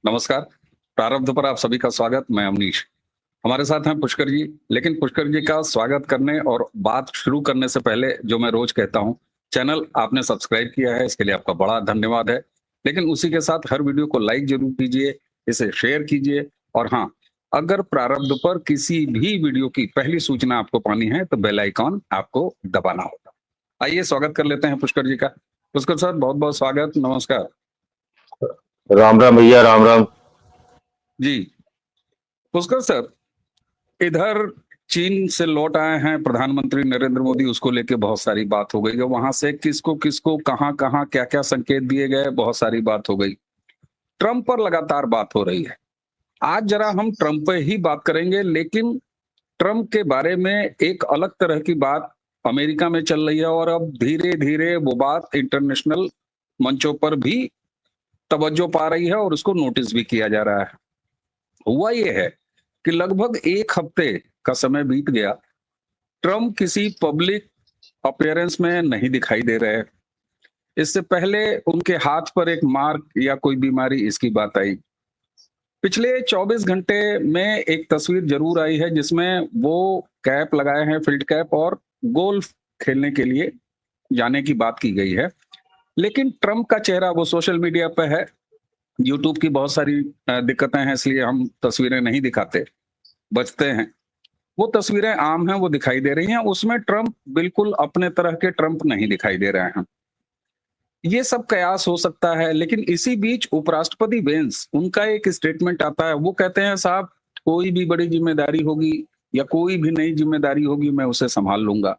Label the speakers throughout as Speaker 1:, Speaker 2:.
Speaker 1: नमस्कार। प्रारब्ध पर आप सभी का स्वागत। मैं अमनीश। हमारे साथ हैं पुष्कर जी। लेकिन पुष्कर जी का स्वागत करने और बात शुरू करने से पहले जो मैं रोज कहता हूं, चैनल आपने सब्सक्राइब किया है, इसके लिए आपका बड़ा धन्यवाद है। लेकिन उसी के साथ हर वीडियो को लाइक जरूर कीजिए, इसे शेयर कीजिए। और हाँ, अगर प्रारब्ध पर किसी भी वीडियो की पहली सूचना आपको पानी है तो बेल आइकॉन आपको दबाना होगा। आइए स्वागत कर लेते हैं पुष्कर जी का। पुष्कर सर, बहुत बहुत स्वागत। नमस्कार
Speaker 2: राम राम भैया, राम राम
Speaker 1: जी। पुष्कर सर, इधर चीन से लौट आए हैं प्रधानमंत्री नरेंद्र मोदी, उसको लेके बहुत सारी बात हो गई है। वहां से किसको किसको कहां कहां क्या क्या संकेत दिए गए, बहुत सारी बात हो गई। ट्रंप पर लगातार बात हो रही है। आज जरा हम ट्रंप पे ही बात करेंगे, लेकिन ट्रंप के बारे में एक अलग तरह की बात अमेरिका में चल रही है और अब धीरे धीरे वो बात इंटरनेशनल मंचों पर भी तवज्जो पा रही है और उसको नोटिस भी किया जा रहा है। हुआ ये है कि लगभग एक हफ्ते का समय बीत गया, ट्रम्प किसी पब्लिक अपीयरेंस में नहीं दिखाई दे रहे। इससे पहले उनके हाथ पर एक मार्क या कोई बीमारी, इसकी बात आई। पिछले 24 घंटे में एक तस्वीर जरूर आई है जिसमें वो कैप लगाए हैं, फील्ड कैप, और गोल्फ खेलने के लिए जाने की बात की गई है। लेकिन ट्रम्प का चेहरा वो सोशल मीडिया पे है। यूट्यूब की बहुत सारी दिक्कतें हैं, इसलिए हम तस्वीरें नहीं दिखाते, बचते हैं। वो तस्वीरें आम हैं, वो दिखाई दे रही हैं। उसमें ट्रंप बिल्कुल अपने तरह के ट्रंप नहीं दिखाई दे रहे हैं। ये सब कयास हो सकता है, लेकिन इसी बीच उपराष्ट्रपति वेंस, उनका एक स्टेटमेंट आता है। वो कहते हैं, साहब, कोई भी बड़ी जिम्मेदारी होगी या कोई भी नई जिम्मेदारी होगी, मैं उसे संभाल लूंगा।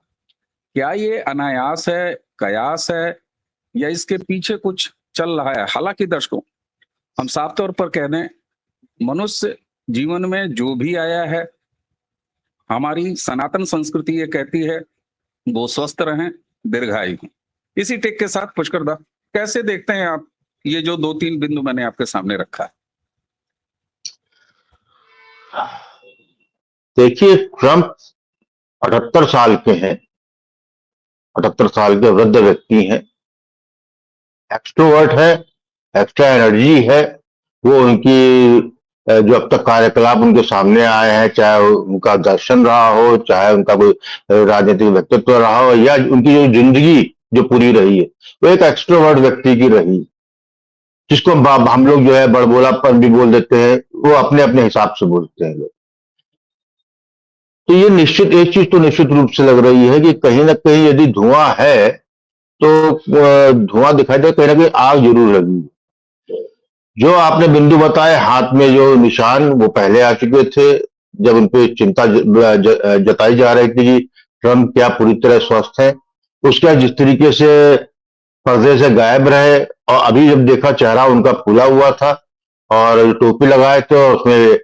Speaker 1: क्या ये अनायास है, कयास है, या इसके पीछे कुछ चल रहा है? हालांकि दर्शकों, हम साफ तौर पर कह दें, मनुष्य जीवन में जो भी आया है, हमारी सनातन संस्कृति ये कहती है वो स्वस्थ रहें, दीर्घायु हों। इसी टेक के साथ पुष्कर दा, कैसे देखते हैं आप ये जो दो तीन बिंदु मैंने आपके सामने रखा है?
Speaker 2: देखिए, ट्रंप 78 साल के हैं। 78 साल के वृद्ध व्यक्ति हैं। एक्सट्रोवर्ट है, एक्स्ट्रा एनर्जी है। वो उनकी जो अब तक कार्यकलाप उनके सामने आए हैं, चाहे उनका दर्शन रहा हो, चाहे उनका कोई राजनीतिक व्यक्तित्व रहा हो, या उनकी जो जिंदगी जो पूरी रही है, वो एक एक्सट्रोवर्ट व्यक्ति की रही, जिसको हम लोग जो है बड़बोलापन भी बोल देते हैं। वो अपने अपने हिसाब से बोलते हैं लोग। तो ये निश्चित, एक चीज तो निश्चित रूप से लग रही है कि कहीं ना कहीं यदि धुआं है तो धुआं दिखाई दे, कहीं ना कहीं आग जरूर लगी। जो आपने बिंदु बताए, हाथ में जो निशान, वो पहले आ चुके थे, जब उनपे चिंता जताई जा रही थी कि ट्रंप क्या पूरी तरह स्वस्थ है। उसका जिस तरीके से पर्दे से गायब रहे, और अभी जब देखा चेहरा उनका फूला हुआ था और टोपी लगाए थे, और उसमें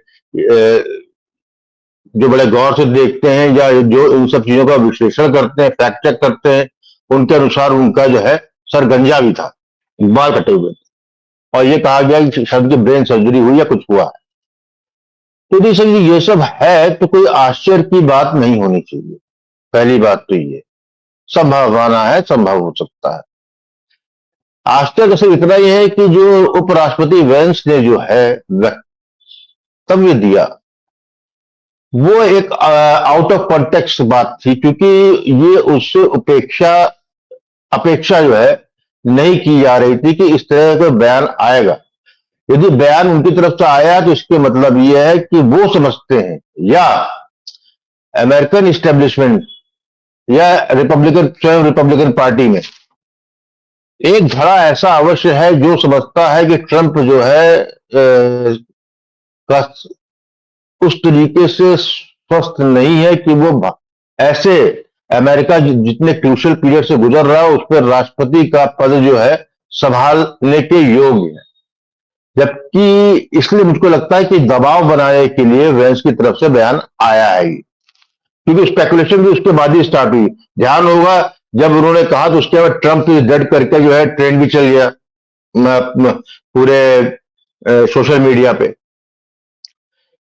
Speaker 2: जो बड़े गौर से देखते हैं या जो इन सब चीजों का विश्लेषण करते हैं, फैक्ट चेक करते हैं, उनके अनुसार उनका जो है सर गंजा भी था, बाल कटे हुए थे, और ये कहा गया कि शायद की ब्रेन सर्जरी हुई या कुछ हुआ है। तो यदि सर ये सब है तो कोई आश्चर्य की बात नहीं होनी चाहिए। पहली बात तो ये संभावना है, संभव हो सकता है। आश्चर्य सिर्फ इतना ही है कि जो उपराष्ट्रपति वेंस ने जो है वक्तव्य दिया, वो एक आउट ऑफ कॉन्टेक्स्ट बात थी, क्योंकि ये उससे अपेक्षा जो है नहीं की जा रही थी कि इस तरह का बयान आएगा। यदि बयान उनकी तरफ से आया तो इसके मतलब ये है कि वो समझते हैं, या अमेरिकन इस्टेब्लिशमेंट या स्वयं रिपब्लिकन पार्टी में एक धड़ा ऐसा अवश्य है जो समझता है कि ट्रंप जो है का उस तरीके से स्वस्थ नहीं है कि वो ऐसे अमेरिका जितने क्रूशियल पीरियड से गुजर रहा है उस पर राष्ट्रपति का पद जो है संभालने के योग्य है। जबकि इसलिए मुझको लगता है कि दबाव बनाने के लिए वेंस की तरफ से बयान आया है, क्योंकि स्पेकुलेशन भी उसके बाद ही स्टार्ट हुई। ध्यान होगा, जब उन्होंने कहा तो उसके बाद ट्रंप इज डेड करके जो है ट्रेंड भी चल गया पूरे सोशल मीडिया पे।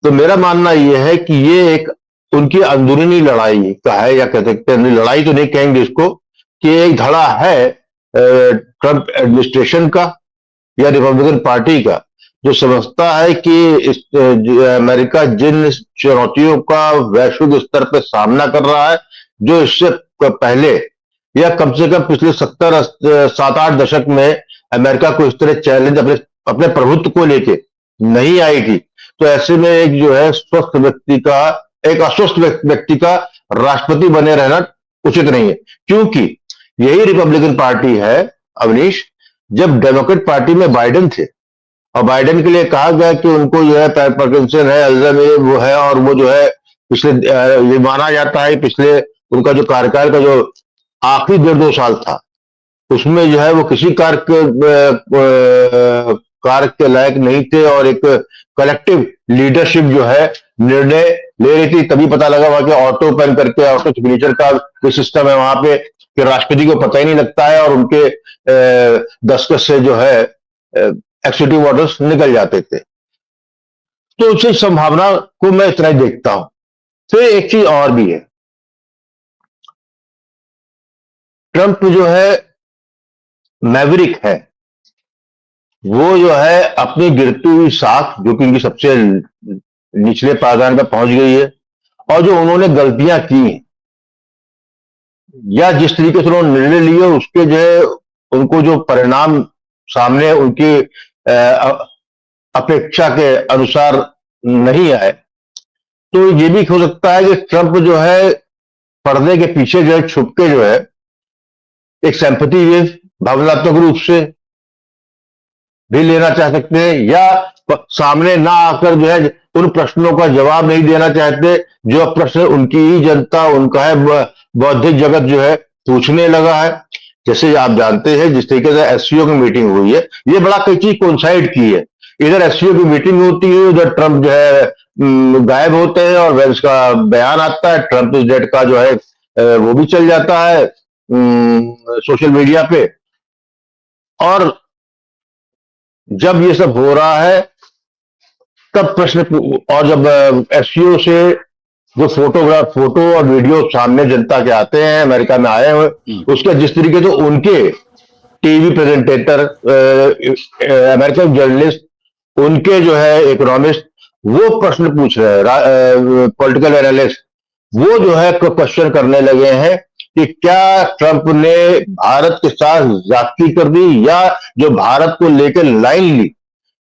Speaker 2: तो मेरा मानना यह है कि ये एक उनकी अंदरूनी लड़ाई का है, या कह सकते हैं, लड़ाई तो नहीं कहेंगे इसको, कि एक धड़ा है ट्रंप एडमिनिस्ट्रेशन का या रिपब्लिकन पार्टी का, जो समझता है कि अमेरिका जिन चुनौतियों का वैश्विक स्तर पर सामना कर रहा है, जो इससे पहले या कम से कम पिछले 7-8 दशक में अमेरिका को इस तरह चैलेंज अपने अपने प्रभुत्व को लेके नहीं आई थी। तो ऐसे में एक जो है स्वस्थ व्यक्ति का, एक अस्वस्थ व्यक्ति का राष्ट्रपति बने रहना उचित नहीं है, क्योंकि यही रिपब्लिकन पार्टी है अवनीश, जब डेमोक्रेट पार्टी में बाइडेन थे और बाइडेन के लिए कहा गया कि उनको जो है पार्किंसन है, अल्जाइमर वो है, और वो जो है पिछले ये माना जाता है पिछले उनका जो कार्यकाल का जो आखिरी 1.5-2 साल था, उसमें जो है वो किसी कार्य के लायक नहीं थे, और एक कलेक्टिव लीडरशिप जो है निर्णय ले रही थी। तभी पता लगा वहां के ऑटो पेन करके, ऑटो सिग्नेचर का जो सिस्टम है वहां पे, कि राष्ट्रपति को पता ही नहीं लगता है और उनके दस्तखत से जो है एक्सिक्यूटिव ऑर्डर्स निकल जाते थे। तो उसी संभावना को मैं इतना ही देखता हूं। फिर एक चीज और भी है, ट्रंप जो है मैवरिक है, वो जो है अपनी गिरती हुई साख, जो कि उनकी सबसे निचले पायदान पर पहुंच गई है, और जो उन्होंने गलतियां की या जिस तरीके से उन्होंने निर्णय लिए, उसके जो है उनको जो परिणाम सामने उनकी अपेक्षा के अनुसार नहीं आए, तो ये भी हो सकता है कि ट्रंप जो है पर्दे के पीछे जो है छुप के जो है एक सिंपैथी वेव भावनात्मक रूप से भी लेना चाह सकते हैं, या सामने ना आकर जो है उन प्रश्नों का जवाब नहीं देना चाहते जो प्रश्न उनकी ही जनता, उनका है बौद्धिक जगत जो है पूछने लगा है। जैसे आप जानते हैं जिस तरीके से एससीओ की मीटिंग हुई है, ये बड़ा कई चीज कोइंसाइड की है। इधर एससीओ की मीटिंग होती है, उधर ट्रंप जो है गायब होते हैं और वेंस का बयान आता है, ट्रंप इज डेड का जो है वो भी चल जाता है सोशल मीडिया पे। और जब ये सब हो रहा है तब प्रश्न, और जब एससीओ से जो फोटो और वीडियो सामने जनता के आते हैं, अमेरिका में आए हुए, उसके जिस तरीके से उनके टीवी प्रेजेंटेटर, अमेरिकन जर्नलिस्ट, उनके जो है इकोनॉमिस्ट, वो प्रश्न पूछ रहे हैं, पॉलिटिकल एनालिस्ट, वो जो है क्वेश्चन करने लगे हैं कि क्या ट्रंप ने भारत के साथ ज्यादती कर दी, या जो भारत को लेकर लाइन ली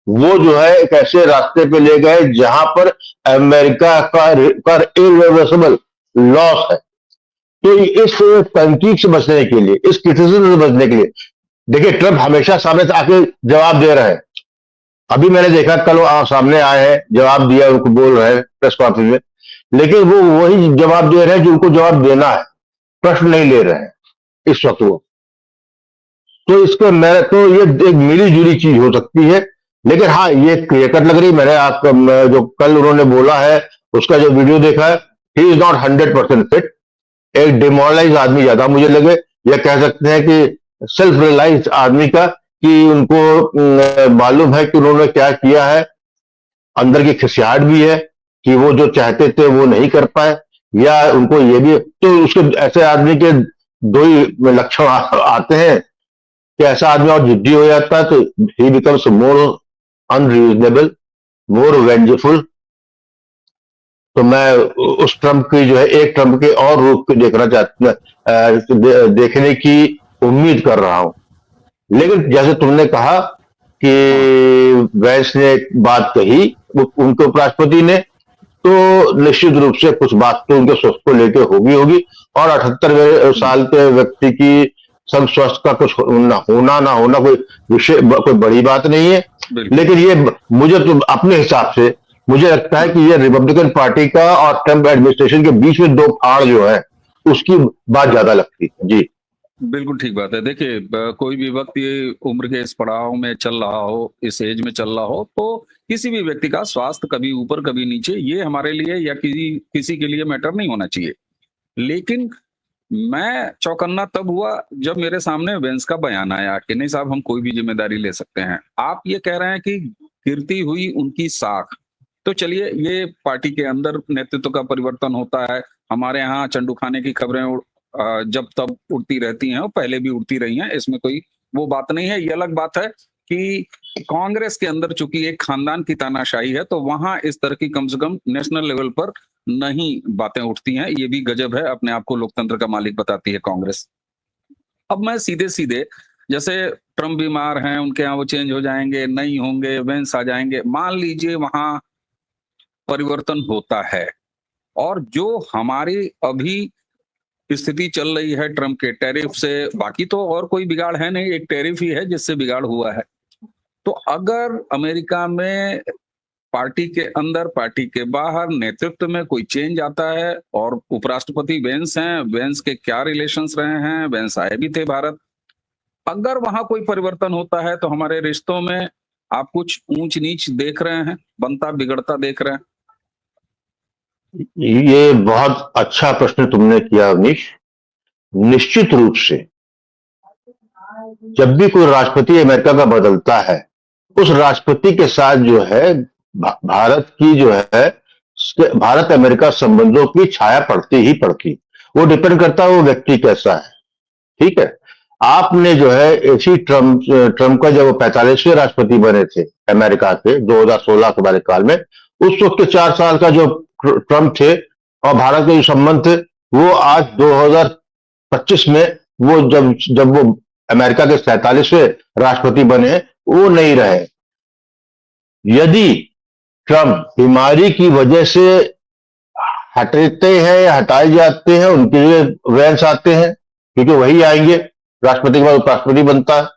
Speaker 2: वो जो है एक ऐसे रास्ते पे ले गए जहां पर अमेरिका का इरिवर्सिबल लॉस है। तो इस तनकीद से बचने के लिए, इस क्रिटिसिज्म से बचने के लिए, देखिए ट्रंप हमेशा सामने से आके जवाब दे रहे हैं। अभी मैंने देखा कल सामने आए हैं, जवाब दिया, उनको बोल रहे हैं प्रेस कॉन्फ्रेंस में, लेकिन वो वही जवाब दे रहे हैं जो उनको जवाब देना है, प्रश्न नहीं ले रहे हैं इस वक्त वो। तो इसको मैं तो ये एक मिली जुली चीज हो सकती है, लेकिन हाँ ये क्लियर कट लग रही। मैंने आप जो कल उन्होंने बोला है उसका जो वीडियो देखा है, ही इज नॉट 100% फिट। एक डिमोरलाइज आदमी ज्यादा मुझे लगे, या कह सकते हैं कि सेल्फ रियलाइज आदमी का, कि उनको मालूम है कि उन्होंने क्या किया है, अंदर की खिसियाहट भी है कि वो जो चाहते थे वो नहीं कर पाए, या उनको ये भी, तो उसके ऐसे आदमी के दो ही लक्षण आते हैं कि ऐसा आदमी और जिद्दी हो जाता है, तो ही बिकम्स मोर अनरीजनेबल, मोर वेंजफुल। तो मैं उस ट्रंप की जो है एक ट्रंप के और रूप को देखना देखने की उम्मीद कर रहा हूं। लेकिन जैसे तुमने कहा कि वैंस ने एक बात कही उनके उपराष्ट्रपति ने, तो निश्चित रूप से कुछ बात तो उनके स्वास्थ्य को लेकर होगी, और 78 साल के व्यक्ति की सब स्वास्थ्य का कुछ होना ना होना कोई विषय, कोई बड़ी बात नहीं है। लेकिन ये मुझे तो अपने हिसाब से मुझे लगता है कि ये रिपब्लिकन पार्टी का और ट्रंप एडमिनिस्ट्रेशन के बीच में दो फाड़ जो है उसकी बात ज्यादा लगती है। जी
Speaker 1: बिल्कुल ठीक बात है। देखिए कोई भी व्यक्ति उम्र के इस पड़ाव में चल रहा हो, इस एज में चल रहा हो, तो किसी भी व्यक्ति का स्वास्थ्य कभी ऊपर कभी नीचे, ये हमारे लिए या किसी के लिए मैटर नहीं होना चाहिए। लेकिन मैं चौकन्ना तब हुआ जब मेरे सामने वेंस का बयान आया कि नहीं साहब हम कोई भी जिम्मेदारी ले सकते हैं। आप ये कह रहे हैं कि गिरती हुई उनकी साख, तो चलिए ये पार्टी के अंदर नेतृत्व का परिवर्तन होता है। हमारे यहाँ चंडू खाने की खबरें जब तब उड़ती रहती हैं और पहले भी उड़ती रही हैं, इसमें कोई वो बात नहीं है। ये अलग बात है कि कांग्रेस के अंदर चूंकि एक खानदान की तानाशाही है, तो वहां इस तरह की कम से कम नेशनल लेवल पर नहीं बातें उठती हैं। ये भी गजब है, अपने आप को लोकतंत्र का मालिक बताती है कांग्रेस। अब मैं सीधे सीधे, जैसे ट्रम्प बीमार हैं, उनके यहाँ वो चेंज हो जाएंगे, नहीं होंगे, वेंस आ जाएंगे, मान लीजिए वहां परिवर्तन होता है, और जो हमारी अभी स्थिति चल रही है ट्रम्प के टैरिफ से, बाकी तो और कोई बिगाड़ है नहीं, एक टैरिफ ही है जिससे बिगाड़ हुआ है। तो अगर अमेरिका में पार्टी के अंदर, पार्टी के बाहर नेतृत्व में कोई चेंज आता है, और उपराष्ट्रपति वेंस हैं, वेंस के क्या रिलेशंस रहे हैं, वेंस आए भी थे भारत, अगर वहां कोई परिवर्तन होता है तो हमारे रिश्तों में आप कुछ ऊंच नीच देख रहे हैं, बनता बिगड़ता देख रहे हैं?
Speaker 2: ये बहुत अच्छा प्रश्न तुमने किया अवनीश। निश्चित रूप से जब भी कोई राष्ट्रपति अमेरिका का बदलता है, उस राष्ट्रपति के साथ जो है भारत की जो है भारत अमेरिका संबंधों की छाया पड़ती ही पड़ती। वो डिपेंड करता है वो व्यक्ति कैसा है। ठीक है, आपने जो है इसी ट्रम्प का जब वो 45वें राष्ट्रपति बने थे अमेरिका के 2016 के कार्यकाल में, उस वक्त के 4 साल का जो ट्रम्प थे और भारत के जो संबंध थे, वो आज 2025 में वो जब वो अमेरिका के 47वें राष्ट्रपति बने, वो नहीं रहे। यदि ट्रम्प बीमारी की वजह से हटते हैं या हटाए जाते हैं, उनके लिए वेंस आते हैं, क्योंकि वही आएंगे, राष्ट्रपति के बाद उपराष्ट्रपति बनता है,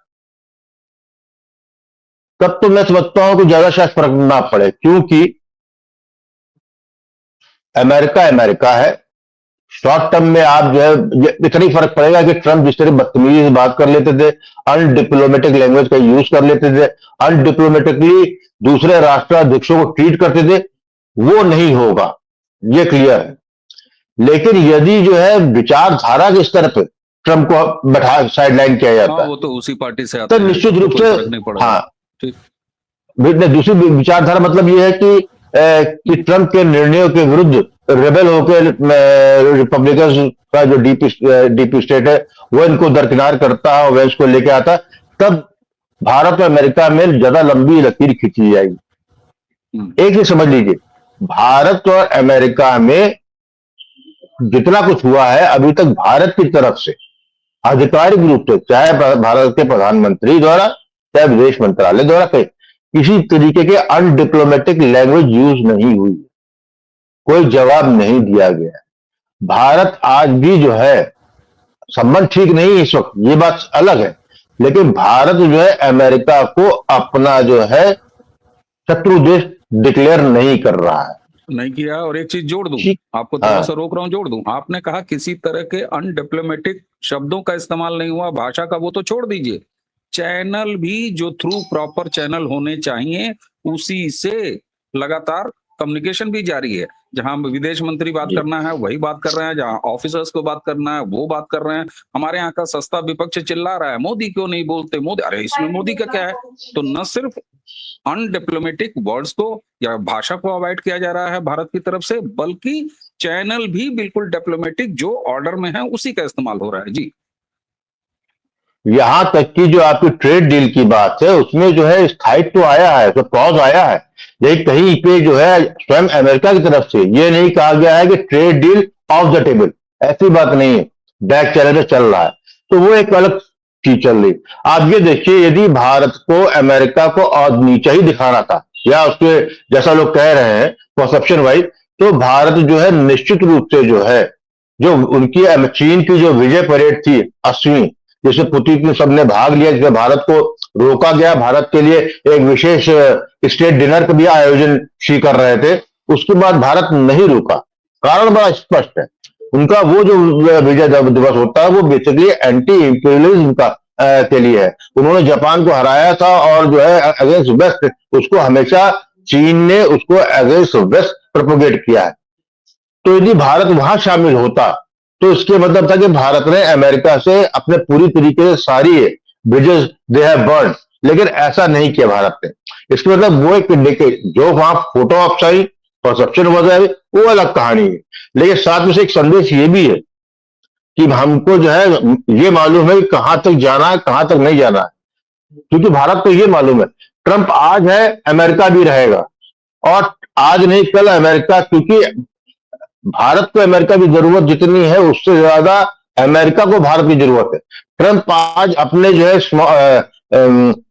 Speaker 2: तब तो मैं समझता हूं कि ज्यादा शायद फर्क ना पड़े, क्योंकि अमेरिका अमेरिका है। शॉर्ट टर्म में आप जो है इतना ही फर्क पड़ेगा कि ट्रम्प जिस तरह बदतमीजी से बात कर लेते थे, अनडिप्लोमेटिक लैंग्वेज का यूज कर लेते थे, अनडिप्लोमेटिकली दूसरे राष्ट्राध्यक्षों को ट्रीट करते थे, वो नहीं होगा, ये क्लियर है। लेकिन यदि जो है विचारधारा के स्तर पर ट्रम्प को बैठा साइडलाइन किया जाता है,
Speaker 1: वो तो उसी पार्टी से आता
Speaker 2: तो
Speaker 1: है,
Speaker 2: निश्चित रूप से हाँ, दूसरी विचारधारा मतलब ये है कि ट्रम्प के निर्णयों के विरुद्ध रेबल होकर रिपब्लिकन का जो डीप स्टेट है वो इनको दरकिनार करता है और वेंस को लेके आता, तब भारत और अमेरिका में ज्यादा लंबी लकीर खींची जाएगी। एक ही समझ लीजिए, भारत और अमेरिका में जितना कुछ हुआ है अभी तक भारत की तरफ से आधिकारिक रूप से, चाहे भारत के प्रधानमंत्री द्वारा, चाहे विदेश मंत्रालय द्वारा, किसी तरीके के अनडिप्लोमेटिक लैंग्वेज यूज नहीं हुई, कोई जवाब नहीं दिया गया। भारत आज भी जो है, संबंध ठीक नहीं है इस वक्त, ये बात अलग है, लेकिन भारत जो है अमेरिका को अपना जो है शत्रु देश डिक्लेयर नहीं कर रहा है,
Speaker 1: नहीं किया। और एक चीज जोड़ दूं, आपको थोड़ा सा रोक रहा हूं, जोड़ दूं, आपने कहा किसी तरह के अनडिप्लोमेटिक शब्दों का इस्तेमाल नहीं हुआ, भाषा का वो तो छोड़ दीजिए, चैनल भी जो थ्रू प्रॉपर चैनल होने चाहिए उसी से लगातार कम्युनिकेशन भी जारी है। जहां विदेश मंत्री बात करना है वही बात कर रहे हैं, जहां ऑफिसर्स को बात करना है वो बात कर रहे हैं। हमारे यहाँ का सस्ता विपक्ष चिल्ला रहा है, मोदी क्यों नहीं बोलते, मोदी, अरे इसमें मोदी का क्या है? तो न सिर्फ अनडिप्लोमेटिक वर्ड्स को या भाषा को अवॉइड किया जा रहा है भारत की तरफ से, बल्कि चैनल भी बिल्कुल डिप्लोमेटिक जो ऑर्डर में है उसी का इस्तेमाल हो रहा है। जी,
Speaker 2: यहां तक कि जो आपकी ट्रेड डील की बात है उसमें जो है स्थायित्व तो आया है, तो पॉज आया है, लेकिन कहीं पे जो है स्वयं अमेरिका की तरफ से ये नहीं कहा गया है कि trade deal of the table, ऐसी बात नहीं है, बैक चैनल में चल रहा है, तो वो एक अलग चीज चल रही। आप ये देखिए, यदि भारत को अमेरिका को और नीचा ही दिखाना था, या उसके जैसा लोग कह रहे हैं परसेप्शन वाइज, तो भारत जो है निश्चित रूप से जो है, जो उनकी चीन की जो विजय परेड थी 80वीं, जिसमें पुतिन सबने भाग लिया, जिसमें भारत को रोका गया, भारत के लिए एक विशेष स्टेट डिनर का भी आयोजन शी कर रहे थे, उसके बाद भारत नहीं रुका। कारण बड़ा स्पष्ट है, उनका वो जो विजय दिवस होता है वो बेसिकली एंटी इंपीरियलिज्म का के लिए है। उन्होंने जापान को हराया था और जो है अगेंस्ट वेस्ट, उसको हमेशा चीन ने उसको अगेंस्ट वेस्ट प्रोपोगेट किया है। तो यदि भारत वहां शामिल होता तो इसके मतलब था कि भारत ने अमेरिका से अपने पूरी तरीके से सारी ब्रिजेस दे हैव बर्न, लेकिन ऐसा नहीं किया भारत ने। इसके मतलब वो एक जो वहां फोटो ऑप्स आई, परसेप्शन वगैरह, वो अलग कहानी है, लेकिन साथ में से एक संदेश ये भी है कि हमको जो है ये मालूम है कि कहां तक जाना है, कहां तक नहीं जाना है, क्योंकि भारत को ये मालूम है ट्रंप आज है, अमेरिका भी रहेगा। और आज नहीं कल अमेरिका, क्योंकि भारत को अमेरिका की जरूरत जितनी है उससे ज्यादा अमेरिका को भारत की जरूरत है। ट्रंप आज अपने जो है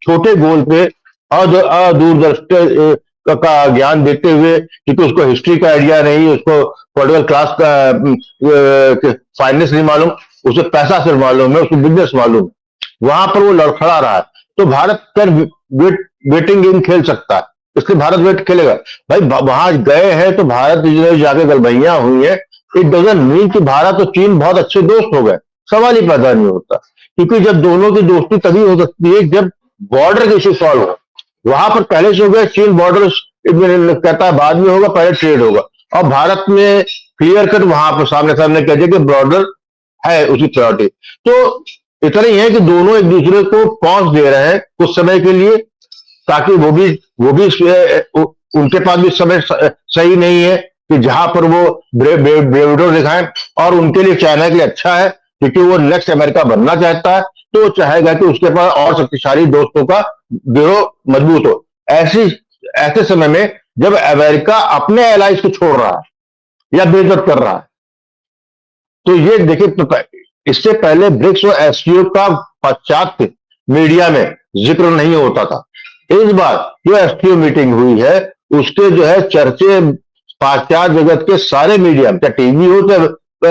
Speaker 2: छोटे गोल पे दूरदर्शी का ज्ञान देते हुए, क्योंकि उसको हिस्ट्री का आइडिया नहीं, उसको पॉलिटिकल क्लास का फाइनेंस नहीं मालूम, उसे पैसा सिर्फ मालूम है, उसको बिजनेस मालूम है, वहां पर वो लड़खड़ा रहा है। तो भारत कर वेटिंग गेम खेल सकता है, इसलिए भारत वेट खेलेगा। भाई वहां गए हैं तो भारत इजराइल जाके गलबैया हुई है, इट डजंट मीन कि भारत और चीन बहुत अच्छे दोस्त हो गए, सवाल ही पैदा नहीं होता। क्योंकि जब दोनों की दोस्ती तभी हो सकती है जब बॉर्डर के इश्यू सॉल्व हो। वहां पर पहले से हो गया, चीन बॉर्डर कहता है बाद में होगा, पहले ट्रेड होगा। और भारत में क्लियर कट वहां पर सामने सामने कह दिया कि बॉर्डर है उसकी प्रायोरिटी। तो इतना ही है कि दोनों एक दूसरे को पहुंच दे रहे हैं कुछ समय के लिए, ताकि वो भी उनके पास भी समय सही नहीं है कि जहां पर वो ब्रेविडो दिखाएं। और उनके लिए चाइना के लिए अच्छा है, क्योंकि वो नेक्स्ट अमेरिका बनना चाहता है, तो वो चाहेगा कि उसके पास और शक्तिशाली दोस्तों का ब्यूरो मजबूत हो। ऐसे समय में जब अमेरिका अपने एलाइज को छोड़ रहा है या बेइज्जत कर रहा है, तो ये देखिए, तो इससे पहले ब्रिक्स और एससीओ का पाश्चात्य मीडिया में जिक्र नहीं होता था। इस बार जो एससीओ मीटिंग हुई है उसके जो है चर्चे पाश्चात्य जगत के सारे मीडिया, चाहे टीवी हो चाहे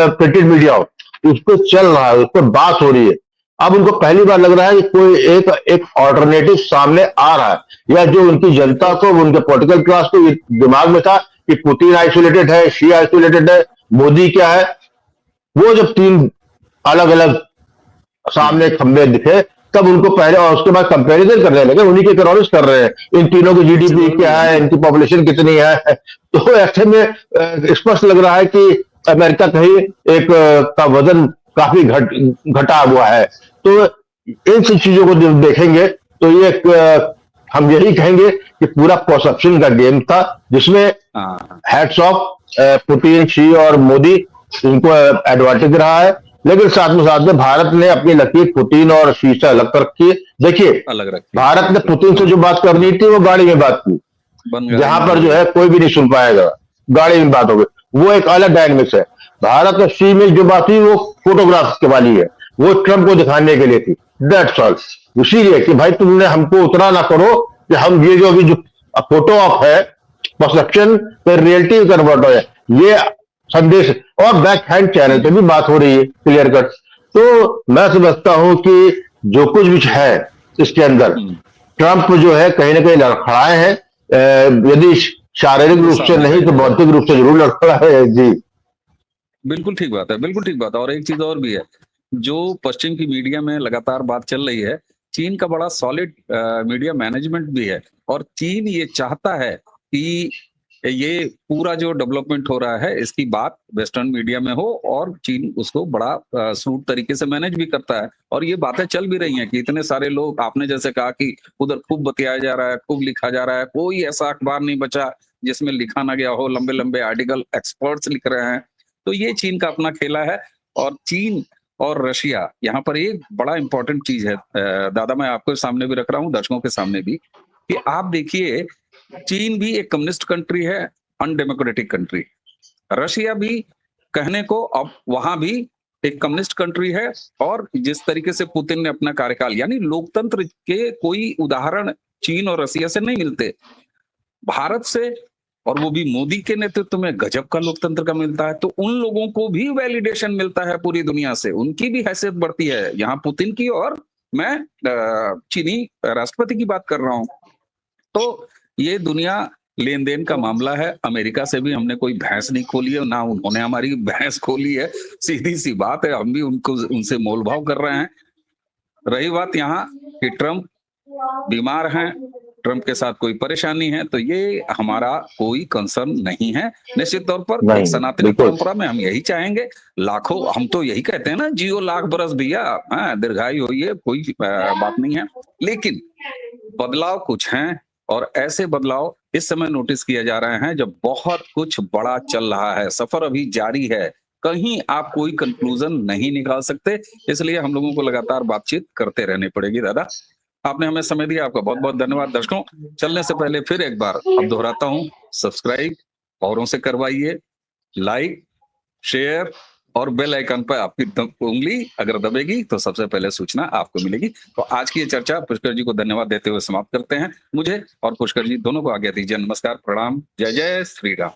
Speaker 2: प्रिंटेड मीडिया हो, उस पर चल रहा है, उस पर बात हो रही है। अब उनको पहली बार लग रहा है कि कोई एक ऑल्टरनेटिव सामने आ रहा है, या जो उनकी जनता को, उनके पॉलिटिकल क्लास को दिमाग में था कि पुतिन आइसोलेटेड है, शी आइसोलेटेड है, मोदी क्या है, वो जब तीन अलग अलग सामने खंबे दिखे तब उनको पहले, और उसके बाद कंपैरिजन करने लगे, उन्हीं के इकोनॉमिक्स कर रहे हैं, इन तीनों की जीडीपी क्या है, इनकी पॉपुलेशन कितनी है। तो ऐसे में स्पष्ट लग रहा है कि अमेरिका कहीं एक का वजन काफी घटा हुआ है। तो इन सब चीजों को जब देखेंगे तो ये हम यही कहेंगे कि पूरा परसेप्शन का गेम था, जिसमें हैट्स ऑफ पुतिन, शी और मोदी, इनको एडवांटेज रहा है। लेकिन साथ में भारत ने अपनी लकीर पुतिन और शी से अलग कर रखी है। देखिए, भारत ने पुतिन से जो बात करनी थी वो गाड़ी में बात की, जहां पर जो है कोई भी नहीं सुन पाएगा, गाड़ी में बात हो गई, वो एक अलग डायनेमिक्स है। भारत और शी में जो बात हुई वो फोटोग्राफ के वाली है, वो ट्रंप को दिखाने के लिए थी, दैट्स ऑल। इसीलिए कि भाई तुमने हमको उतना ना करो कि हम ये जो अभी जो फोटो ऑफ है परसेप्शन पे रियलिटी कन्वर्ट हो जाए, ये संदेश। और बैक हैंड चैनल पे भी बात हो रही है क्लियर कट। तो मैं समझता हूं कि जो कुछ भी है इसके अंदर, ट्रंप जो है कहीं ना कहीं लड़खड़ाए हैं, यदि शारीरिक रूप से नहीं तो भौतिक रूप से जरूर लड़खड़ा है। जी
Speaker 1: बिल्कुल ठीक बात है, बिल्कुल ठीक बात है। और एक चीज और भी है, जो पश्चिम की मीडिया में लगातार बात चल रही है, चीन का बड़ा सॉलिड मीडिया मैनेजमेंट भी है, और चीन ये चाहता है कि ये पूरा जो डेवलपमेंट हो रहा है इसकी बात वेस्टर्न मीडिया में हो, और चीन उसको बड़ा स्मूथ तरीके से मैनेज भी करता है। और ये बातें चल भी रही हैं कि इतने सारे लोग, आपने जैसे कहा कि उधर खूब बतियाया जा रहा है, खूब लिखा जा रहा है, कोई ऐसा अखबार नहीं बचा जिसमें लिखा ना गया हो, लंबे लंबे आर्टिकल एक्सपर्ट्स लिख रहे हैं। तो ये चीन का अपना खेला है। और चीन और रशिया, यहाँ पर एक बड़ा इंपॉर्टेंट चीज है दादा, मैं आपके सामने भी रख रहा हूँ, दर्शकों के सामने भी, कि आप देखिए, चीन भी एक कम्युनिस्ट कंट्री है, अनडेमोक्रेटिक कंट्री। रशिया भी कहने को अब वहां भी एक कम्युनिस्ट कंट्री है। और जिस तरीके से पुतिन ने अपना कार्यकाल, यानी लोकतंत्र के कोई उदाहरण चीन और रशिया से नहीं मिलते, भारत से, और वो भी मोदी के नेतृत्व में गजब का लोकतंत्र का मिलता है। तो उन लोगों को भी वैलिडेशन मिलता है पूरी दुनिया से, उनकी भी हैसियत बढ़ती है, यहाँ पुतिन की, और मैं चीनी राष्ट्रपति की बात कर रहा हूं। तो ये दुनिया लेन देन का मामला है। अमेरिका से भी हमने कोई भैंस नहीं खोली है, ना उन्होंने हमारी भैंस खोली है, सीधी सी बात है, हम भी उनसे मोलभाव कर रहे हैं। रही बात यहाँ कि ट्रंप बीमार हैं, ट्रंप के साथ कोई परेशानी है, तो ये हमारा कोई कंसर्न नहीं है। निश्चित तौर पर एक सनातनी परंपरा में हम यही चाहेंगे, लाखों, हम तो यही कहते हैं ना, जियो लाख बरस भैया, दीर्घायु होइए, कोई बात नहीं है। लेकिन बदलाव कुछ हैं, और ऐसे बदलाव इस समय नोटिस किए जा रहे हैं जब बहुत कुछ बड़ा चल रहा है, सफर अभी जारी है, कहीं आप कोई कंक्लूजन नहीं निकाल सकते। इसलिए हम लोगों को लगातार बातचीत करते रहनी पड़ेगी दादा। आपने हमें समय दिया, आपका बहुत बहुत धन्यवाद। दर्शकों, चलने से पहले फिर एक बार अब दोहराता हूं, सब्सक्राइब औरों से करवाइए, लाइक, शेयर और बेल आइकन पर आपकी उंगली अगर दबेगी तो सबसे पहले सूचना आपको मिलेगी। तो आज की ये चर्चा पुष्कर जी को धन्यवाद देते हुए समाप्त करते हैं। मुझे और पुष्कर जी दोनों को आज्ञा दीजिए। नमस्कार, प्रणाम, जय जय श्री राम।